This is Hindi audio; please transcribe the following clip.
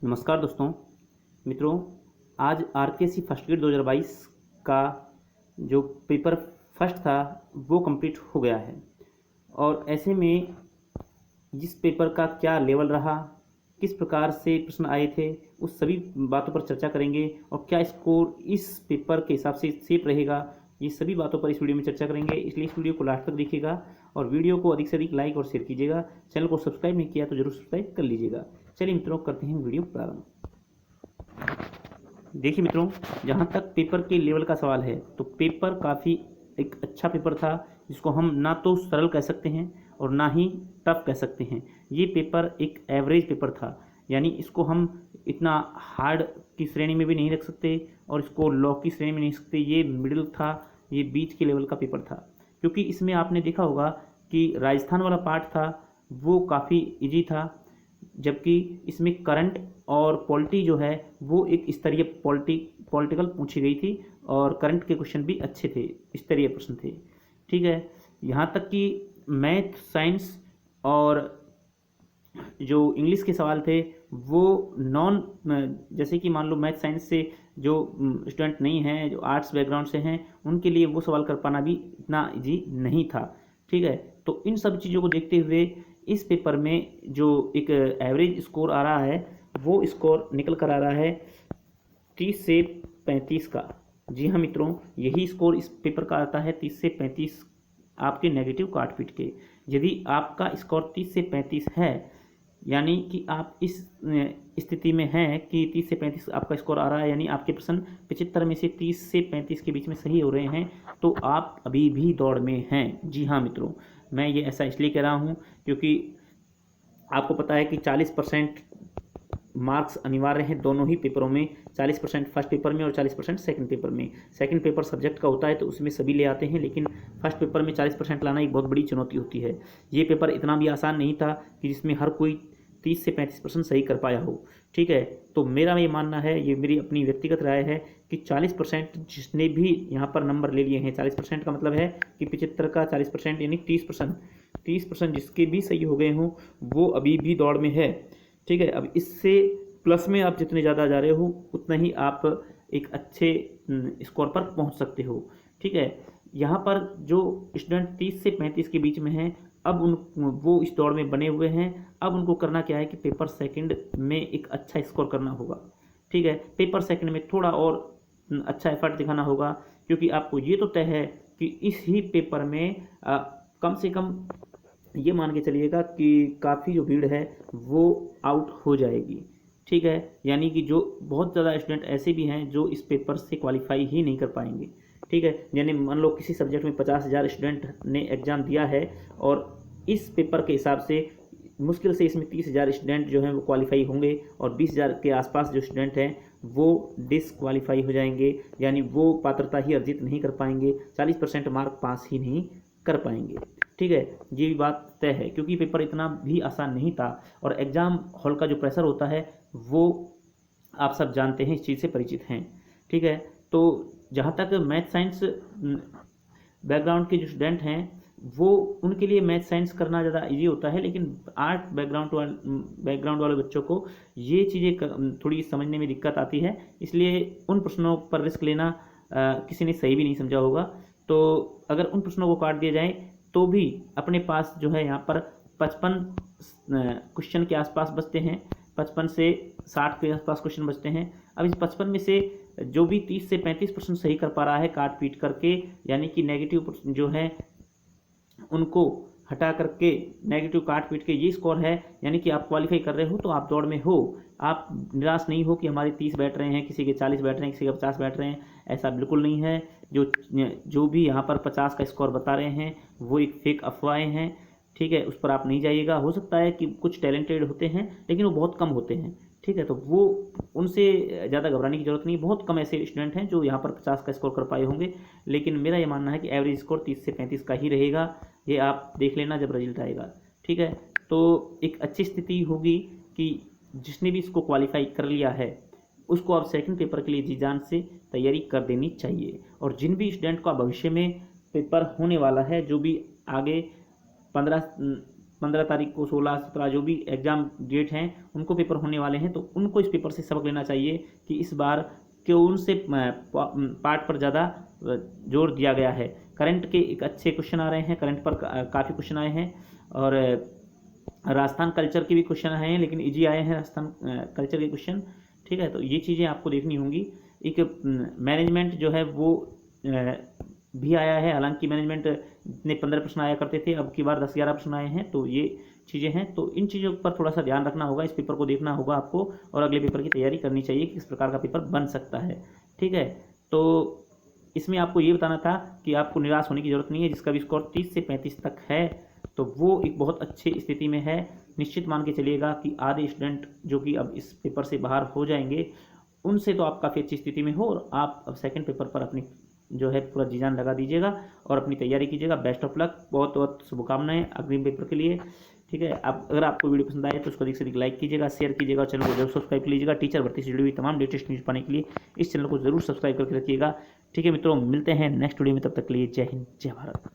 नमस्कार दोस्तों मित्रों। आज आरकेएससी फर्स्ट ग्रेड 2022 का जो पेपर फर्स्ट था वो कंप्लीट हो गया है। और ऐसे में जिस पेपर का क्या लेवल रहा, किस प्रकार से प्रश्न आए थे, उस सभी बातों पर चर्चा करेंगे और क्या स्कोर इस पेपर के हिसाब से सेट रहेगा, ये सभी बातों पर इस वीडियो में चर्चा करेंगे। इसलिए इस वीडियो को लास्ट तक देखिएगा और वीडियो को अधिक से अधिक लाइक और शेयर कीजिएगा। चैनल को सब्सक्राइब नहीं किया तो जरूर सब्सक्राइब कर लीजिएगा। चलिए मित्रों, करते हैं वीडियो प्रारंभ। देखिए मित्रों, जहाँ तक पेपर के लेवल का सवाल है तो पेपर काफ़ी एक अच्छा पेपर था, जिसको हम ना तो सरल कह सकते हैं और ना ही टफ कह सकते हैं। ये पेपर एक एवरेज पेपर था, यानी इसको हम इतना हार्ड की श्रेणी में भी नहीं रख सकते और इसको लॉ की श्रेणी में नहीं रख सकते। ये मिडिल था, ये बीच के लेवल का पेपर था। क्योंकि इसमें आपने देखा होगा कि राजस्थान वाला पार्ट था वो काफ़ी इजी था, जबकि इसमें करंट और पॉलिटी जो है वो एक स्तरीय पॉलिटिकल पूछी गई थी और करंट के क्वेश्चन भी अच्छे थे, स्तरीय प्रश्न थे। ठीक है, यहाँ तक कि मैथ, साइंस और जो इंग्लिश के सवाल थे वो नॉन, जैसे कि मान लो मैथ साइंस से जो स्टूडेंट नहीं हैं, जो आर्ट्स बैकग्राउंड से हैं, उनके लिए वो सवाल कर पाना भी इतना इजी नहीं था। ठीक है, तो इन सब चीज़ों को देखते हुए इस पेपर में जो एक एवरेज स्कोर आ रहा है वो स्कोर निकल कर आ रहा है 30 से 35 का। जी हाँ मित्रों, यही स्कोर इस पेपर का आता है 30 से 35 आपके नेगेटिव काटपीट के। यदि आपका स्कोर 30 से 35 है, यानी कि आप इस स्थिति में हैं कि 30 से 35 आपका स्कोर आ रहा है, यानी आपके प्रश्न 75 में से 30 से 35 के बीच में सही हो रहे हैं, तो आप अभी भी दौड़ में हैं। जी हाँ मित्रों, मैं ये ऐसा इसलिए कह रहा हूँ क्योंकि आपको पता है कि 40% मार्क्स अनिवार्य हैं दोनों ही पेपरों में। 40% फर्स्ट पेपर में और 40% सेकंड पेपर में। सेकंड पेपर सब्जेक्ट का होता है तो उसमें सभी ले आते हैं, लेकिन फर्स्ट पेपर में 40% लाना एक बहुत बड़ी चुनौती होती है। ये पेपर इतना भी आसान नहीं था कि जिसमें हर कोई 30 से 35% सही कर पाया हो। ठीक है, तो मेरा ये मानना है, ये मेरी अपनी व्यक्तिगत राय है कि 40% जिसने भी यहाँ पर नंबर ले लिए हैं, 40% का मतलब है कि 75 का 40% यानी 30% जिसके भी सही हो गए हों वो अभी भी दौड़ में है। ठीक है, अब इससे प्लस में आप जितने ज़्यादा जा रहे हो उतना ही आप एक अच्छे स्कोर पर पहुंच सकते हो। ठीक है, यहाँ पर जो स्टूडेंट 30 से 35 के बीच में हैं, अब वो इस दौड़ में बने हुए हैं। अब उनको करना क्या है कि पेपर सेकंड में एक अच्छा स्कोर करना होगा। ठीक है, पेपर सेकंड में थोड़ा और अच्छा एफर्ट दिखाना होगा, क्योंकि आपको ये तो तय है कि इस ही पेपर में कम से कम ये मान के चलिएगा कि काफ़ी जो भीड़ है वो आउट हो जाएगी। ठीक है, यानी कि जो बहुत ज़्यादा स्टूडेंट ऐसे भी हैं जो इस पेपर से क्वालिफाई ही नहीं कर पाएंगे। ठीक है, यानी मान लो किसी सब्जेक्ट में 50,000 स्टूडेंट ने एग्ज़ाम दिया है और इस पेपर के हिसाब से मुश्किल से इसमें 30,000 स्टूडेंट जो हैं वो क्वालिफाई होंगे और 20,000 के आसपास जो स्टूडेंट हैं वो डिसक्वालीफाई हो जाएंगे, यानी वो पात्रता ही अर्जित नहीं कर पाएंगे, 40% मार्क पास ही नहीं कर पाएंगे। ठीक है, ये भी बात तय है, क्योंकि पेपर इतना भी आसान नहीं था और एग्ज़ाम हॉल का जो प्रेशर होता है वो आप सब जानते हैं, इस चीज़ से परिचित हैं। ठीक है, तो जहाँ तक मैथ साइंस बैकग्राउंड के जो स्टूडेंट हैं वो उनके लिए मैथ साइंस करना ज़्यादा इजी होता है, लेकिन आर्ट बैकग्राउंड वाले बच्चों को ये चीज़ें थोड़ी समझने में दिक्कत आती है। इसलिए उन प्रश्नों पर रिस्क लेना किसी ने सही भी नहीं समझा होगा। तो अगर उन प्रश्नों को काट दिया जाए तो भी अपने पास जो है यहाँ पर 55 क्वेश्चन के आसपास बचते हैं, 55 से 60 के आसपास क्वेश्चन बचते हैं। अब इस 55 में से जो भी 30 से 35% सही कर पा रहा है काट पीट करके, यानी कि नेगेटिव जो है उनको हटा करके, नेगेटिव काट पीट के ये स्कोर है, यानी कि आप क्वालिफाई कर रहे हो तो आप दौड़ में हो। आप निराश नहीं हो कि हमारे 30 बैठ रहे हैं, किसी के 40 बैठ रहे हैं, किसी के 50 बैठ रहे हैं, ऐसा बिल्कुल नहीं है। जो भी यहाँ पर 50 का स्कोर बता रहे हैं वो एक फेक अफवाहें हैं। ठीक है, उस पर आप नहीं जाइएगा। हो सकता है कि कुछ टैलेंटेड होते हैं लेकिन वो बहुत कम होते हैं। ठीक है, तो वो उनसे ज़्यादा घबराने की जरूरत नहीं। बहुत कम ऐसे स्टूडेंट हैं जो यहाँ पर 50 का स्कोर कर पाए होंगे, लेकिन मेरा ये मानना है कि एवरेज स्कोर 30 से 35 का ही रहेगा। ये आप देख लेना जब रिजल्ट आएगा। ठीक है, तो एक अच्छी स्थिति होगी कि जिसने भी इसको क्वालिफाई कर लिया है उसको अब सेकंड पेपर के लिए जी जान से तैयारी कर देनी चाहिए। और जिन भी स्टूडेंट का भविष्य में पेपर होने वाला है, जो भी आगे 15 15 तारीख को, 16, 17 जो भी एग्ज़ाम डेट हैं उनको पेपर होने वाले हैं, तो उनको इस पेपर से सबक लेना चाहिए कि इस बार कौन से पार्ट पर ज़्यादा जोर दिया गया है। करंट के एक अच्छे क्वेश्चन आ रहे हैं, करंट पर काफ़ी क्वेश्चन आए हैं, और राजस्थान कल्चर के भी क्वेश्चन आए हैं, लेकिन इजी आए हैं राजस्थान कल्चर के क्वेश्चन। ठीक है, तो ये चीज़ें आपको देखनी होंगी। एक मैनेजमेंट जो है वो भी आया है, हालांकि मैनेजमेंट इतने 15 प्रश्न आया करते थे, अब की बार 10-11 प्रश्न आए हैं, तो ये चीज़ें हैं। तो इन चीज़ों पर थोड़ा सा ध्यान रखना होगा, इस पेपर को देखना होगा आपको, और अगले पेपर की तैयारी करनी चाहिए कि किस प्रकार का पेपर बन सकता है। ठीक है, तो इसमें आपको ये बताना था कि आपको निराश होने की ज़रूरत नहीं है। जिसका भी स्कोर 30 से 35 तक है तो वो एक बहुत अच्छी स्थिति में है। निश्चित मान के चलिएगा कि आधे स्टूडेंट जो कि अब इस पेपर से बाहर हो जाएंगे, उनसे तो आप काफ़ी अच्छी स्थिति में हो, और आप अब सेकंड पेपर पर अपनी जो है पूरा जी जान लगा दीजिएगा और अपनी तैयारी कीजिएगा। बेस्ट ऑफ लक, बहुत बहुत शुभकामनाएं अग्रिम पेपर के लिए। ठीक है, अब अगर आपको वीडियो पसंद आए तो उसको अधिक से अधिक लाइक कीजिएगा, शेयर कीजिएगा, और चैनल को जरूर सब्सक्राइब कर लीजिएगा। टीचर भर्ती से जुड़ी हुई तमाम लेटेस्ट न्यूज़ पाने के लिए इस चैनल को जरूर सब्सक्राइब करके रखिएगा। ठीक है मित्रों, मिलते हैं नेक्स्ट वीडियो में, तब तक के लिए जय हिंद, जय भारत।